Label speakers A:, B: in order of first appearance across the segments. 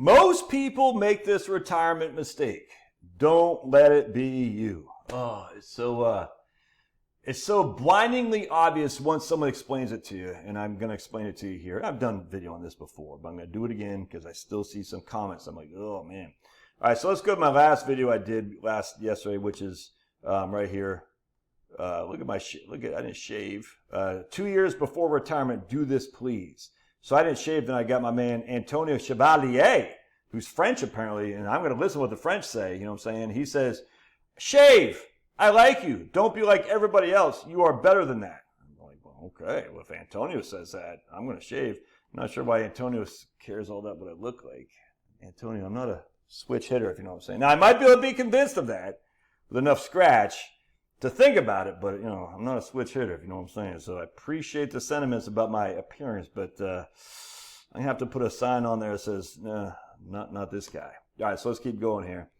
A: Most people make this retirement mistake. Don't let it be you. Oh, it's so blindingly obvious once someone explains it to you, and I'm going to explain it to you here. I've done a video on this before, but I'm going to do it again because I still see some comments. I'm like, oh man. All right, so let's go to my last video I did yesterday, which is right here. Look at I didn't shave. 2 years before retirement, do this please. So I didn't shave, then I got my man Antonio Chevalier, who's French apparently, and I'm going to listen to what the French say, you know what I'm saying? He says, shave, I like you. Don't be like everybody else. You are better than that. I'm like, well, okay, well if Antonio says that, I'm going to shave. I'm not sure why Antonio cares all that what I look like. Antonio, I'm not a switch hitter, if you know what I'm saying. Now, I might be able to be convinced of that with enough scratch to think about it, but, you know, I'm not a switch hitter, if you know what I'm saying. So I appreciate the sentiments about my appearance, but I have to put a sign on there that says, nah, not this guy. All right, so let's keep going here.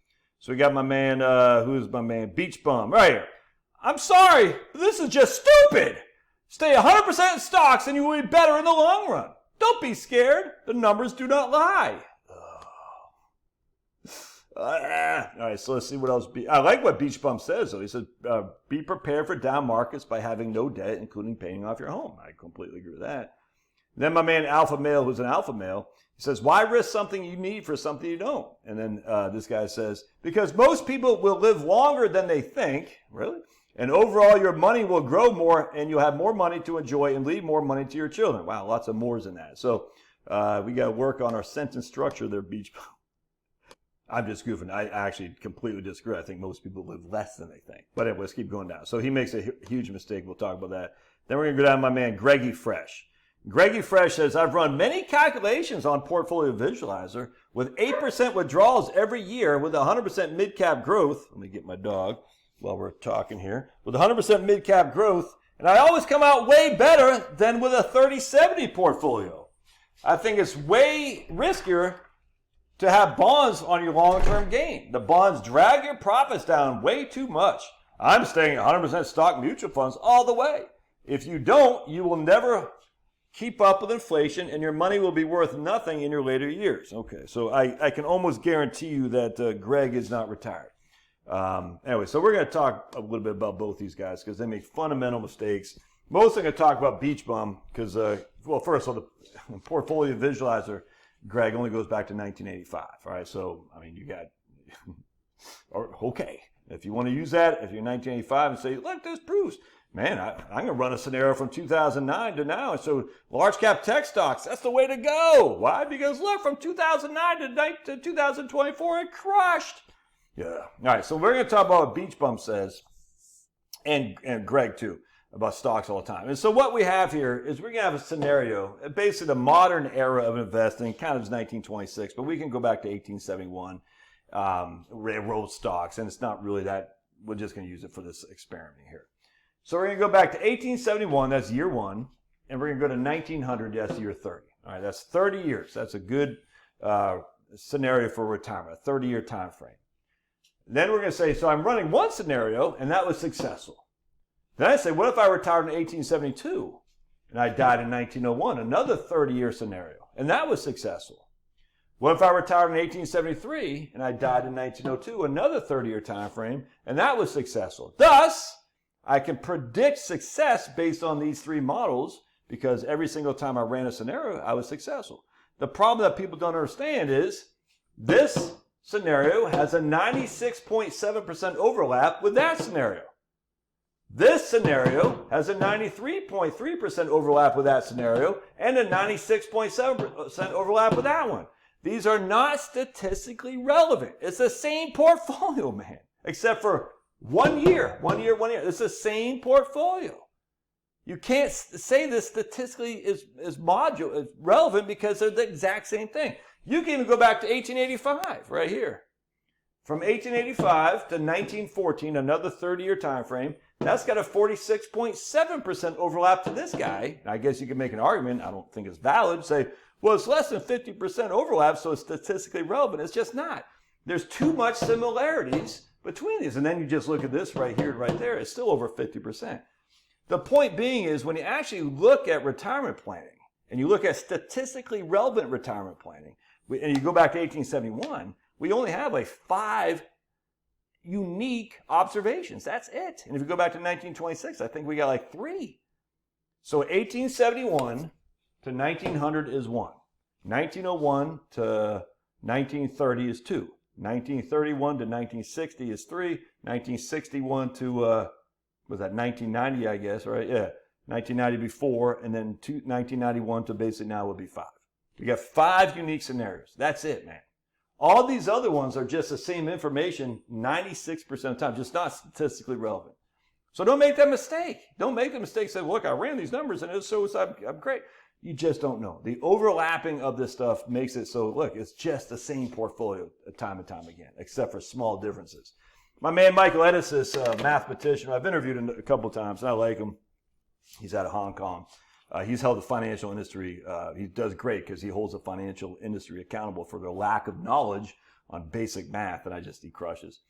A: So we got my man, who's my man? Beach Bum, right here. I'm sorry, but this is just stupid. Stay 100% in stocks and you will be better in the long run. Don't be scared. The numbers do not lie. All right, so let's see what else. I like what Beach Bum says, though. He said, be prepared for down markets by having no debt, including paying off your home. I completely agree with that. Then my man Alpha Male, who's an alpha male, he says, why risk something you need for something you don't? And then this guy says, because most people will live longer than they think. Really? And overall, your money will grow more, and you'll have more money to enjoy and leave more money to your children. Wow, lots of mores in that. So we got to work on our sentence structure there, Beach Bum. I'm just goofing. I actually completely disagree. I think most people live less than they think. But anyway, let's keep going down. So he makes a huge mistake. We'll talk about that. Then we're going to go down to my man, Greggy Fresh. Greggy Fresh says, I've run many calculations on Portfolio Visualizer with 8% withdrawals every year with 100% mid-cap growth. Let me get my dog while we're talking here. With 100% mid-cap growth, and I always come out way better than with a 30-70 portfolio. I think it's way riskier to have bonds on your long-term gain. The bonds drag your profits down way too much. I'm staying 100% stock mutual funds all the way. If you don't, you will never keep up with inflation and your money will be worth nothing in your later years. Okay, so I can almost guarantee you that Greg is not retired. Anyway, so we're going to talk a little bit about both these guys because they make fundamental mistakes. Mostly going to talk about Beach Bum because, well, first of all, the Portfolio Visualizer, Greg, only goes back to 1985. All right, so, I mean, you got, okay, if you want to use that, if you're 1985 and say, look, this proves, man, I'm going to run a scenario from 2009 to now. And so large cap tech stocks, that's the way to go. Why? Because look, from 2009 to 2024, it crushed. Yeah. All right, so we're going to talk about what Beach Bum says, and Greg too, about stocks all the time. And so what we have here is we're going to have a scenario, basically the modern era of investing, kind of is 1926, but we can go back to 1871, railroad stocks, and it's not really that, we're just going to use it for this experiment here. So we're going to go back to 1871, that's year one, and we're going to go to 1900, that's year 30. All right, that's 30 years. That's a good scenario for retirement, a 30-year time frame. Then we're going to say, so I'm running one scenario, and that was successful. Then I say, what if I retired in 1872 and I died in 1901? Another 30-year scenario, and that was successful. What if I retired in 1873 and I died in 1902? Another 30-year time frame, and that was successful. Thus, I can predict success based on these three models because every single time I ran a scenario, I was successful. The problem that people don't understand is this scenario has a 96.7% overlap with that scenario. This scenario has a 93.3% overlap with that scenario and a 96.7% overlap with that one. These are not statistically relevant. It's the same portfolio, man, except for 1 year. It's the same portfolio. You can't say this statistically is relevant because they're the exact same thing. You can even go back to 1885 right here. From 1885 to 1914, another 30-year time frame. That's got a 46.7% overlap to this guy. I guess you can make an argument, I don't think it's valid, say, well, it's less than 50% overlap, so it's statistically relevant. It's just not. There's too much similarities between these. And then you just look at this right here and right there, it's still over 50%. The point being is when you actually look at retirement planning, and you look at statistically relevant retirement planning, And you go back to 1871, we only have like 5 unique observations. That's it. And if you go back to 1926, I think we got like 3. So 1871 to 1900 is 1. 1901 to 1930 is 2. 1931 to 1960 is 3. 1961 to, was that 1990, I guess, right? Yeah, 1990 before, and then 1991 to basically now would be 5. We got 5 unique scenarios. That's it, man. All these other ones are just the same information 96% of the time, just not statistically relevant. So don't make that mistake. Don't make the mistake saying, look, I ran these numbers and I'm great. You just don't know. The overlapping of this stuff makes it so, look, it's just the same portfolio time and time again, except for small differences. My man Michael Ennis is a mathematician. I've interviewed him a couple times, and I like him. He's out of Hong Kong. He's held the financial industry. He does great because he holds the financial industry accountable for their lack of knowledge on basic math, and he crushes.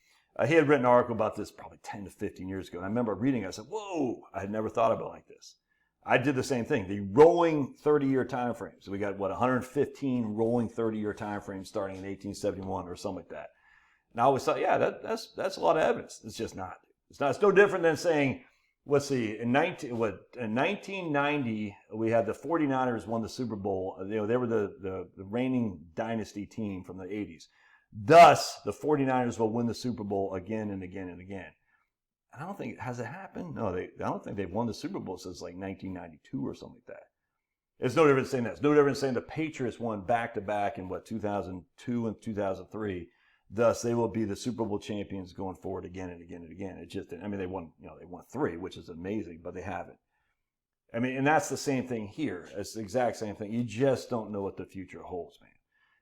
A: He had written an article about this probably 10 to 15 years ago, and I remember reading it. I said, whoa, I had never thought about it like this. I did the same thing, the rolling 30-year time frame. So we got, 115 rolling 30-year time frames starting in 1871 or something like that. And I always thought, yeah, that's a lot of evidence. It's just not. It's no different than saying, let's see, in 1990, we had the 49ers won the Super Bowl. They were the reigning dynasty team from the 80s. Thus, the 49ers will win the Super Bowl again and again and again. And I don't think, has it happened? No, I don't think they've won the Super Bowl since like 1992 or something like that. It's no different saying that. It's no different saying the Patriots won back-to-back in 2002 and 2003. Thus, they will be the Super Bowl champions going forward again and again and again. It just, they won 3, which is amazing, but they haven't. And that's the same thing here. It's the exact same thing. You just don't know what the future holds, man.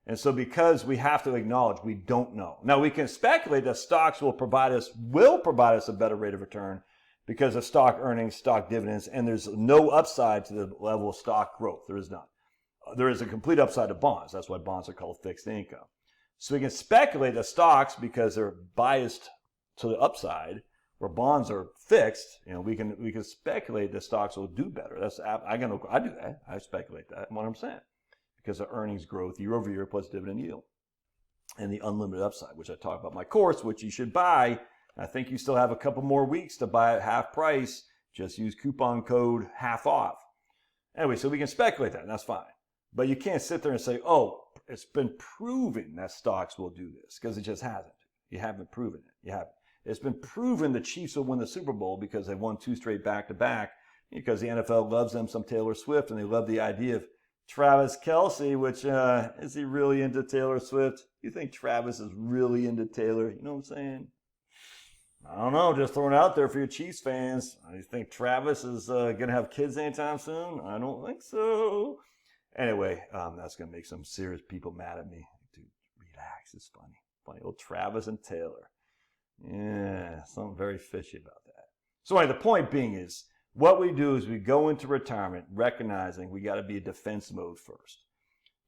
A: And so because we have to acknowledge we don't know. Now, we can speculate that stocks will provide us a better rate of return because of stock earnings, stock dividends, and there's no upside to the level of stock growth. There is none. There is a complete upside to bonds. That's why bonds are called fixed income. So we can speculate that stocks, because they're biased to the upside, where bonds are fixed, we can speculate that stocks will do better. I do that. I speculate that. 100%. Because of earnings growth year over year plus dividend yield. And the unlimited upside, which I talk about in my course, which you should buy. I think you still have a couple more weeks to buy at half price. Just use coupon code half off. Anyway, so we can speculate that, and that's fine. But you can't sit there and say, oh, it's been proven that stocks will do this, because it just hasn't. You haven't proven it. You haven't. It's been proven the Chiefs will win the Super Bowl because they won 2 straight back-to-back, because the NFL loves them some Taylor Swift, and they love the idea of Travis Kelce, which, is he really into Taylor Swift? You think Travis is really into Taylor? You know what I'm saying? I don't know, just throwing it out there for your Chiefs fans. You think Travis is going to have kids anytime soon? I don't think so. Anyway, that's going to make some serious people mad at me. Dude, relax, it's funny. Funny old Travis and Taylor. Yeah, something very fishy about that. So anyway, the point being is, what we do is we go into retirement recognizing we got to be in defense mode first.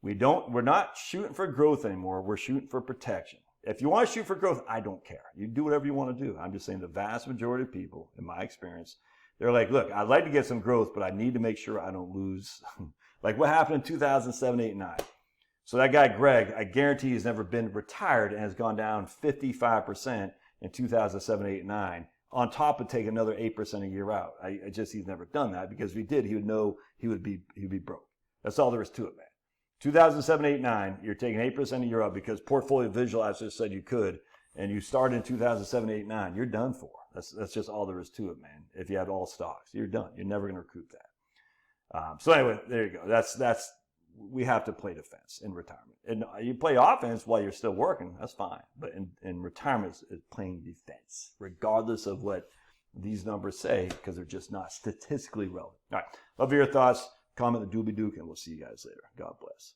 A: We're not shooting for growth anymore. We're shooting for protection. If you want to shoot for growth, I don't care. You do whatever you want to do. I'm just saying the vast majority of people, in my experience, they're like, look, I'd like to get some growth, but I need to make sure I don't lose. Like what happened in 2007, 8, 9. So that guy, Greg, I guarantee he's never been retired and has gone down 55% in 2007, 8, 9. On top of taking another 8% a year out. He's never done that, because if he did, he would know he'd be broke. That's all there is to it, man. 2007, 8, 9, you're taking 8% a year out because Portfolio Visualizer said you could, and you started in 2007, 8, 9, you're done for. That's just all there is to it, man. If you had all stocks, you're done. You're never going to recoup that. So anyway, there you go. We have to play defense in retirement. And you play offense while you're still working, that's fine. But in retirement, it's playing defense, regardless of what these numbers say, because they're just not statistically relevant. All right, love your thoughts. Comment the doobie-dook, and we'll see you guys later. God bless.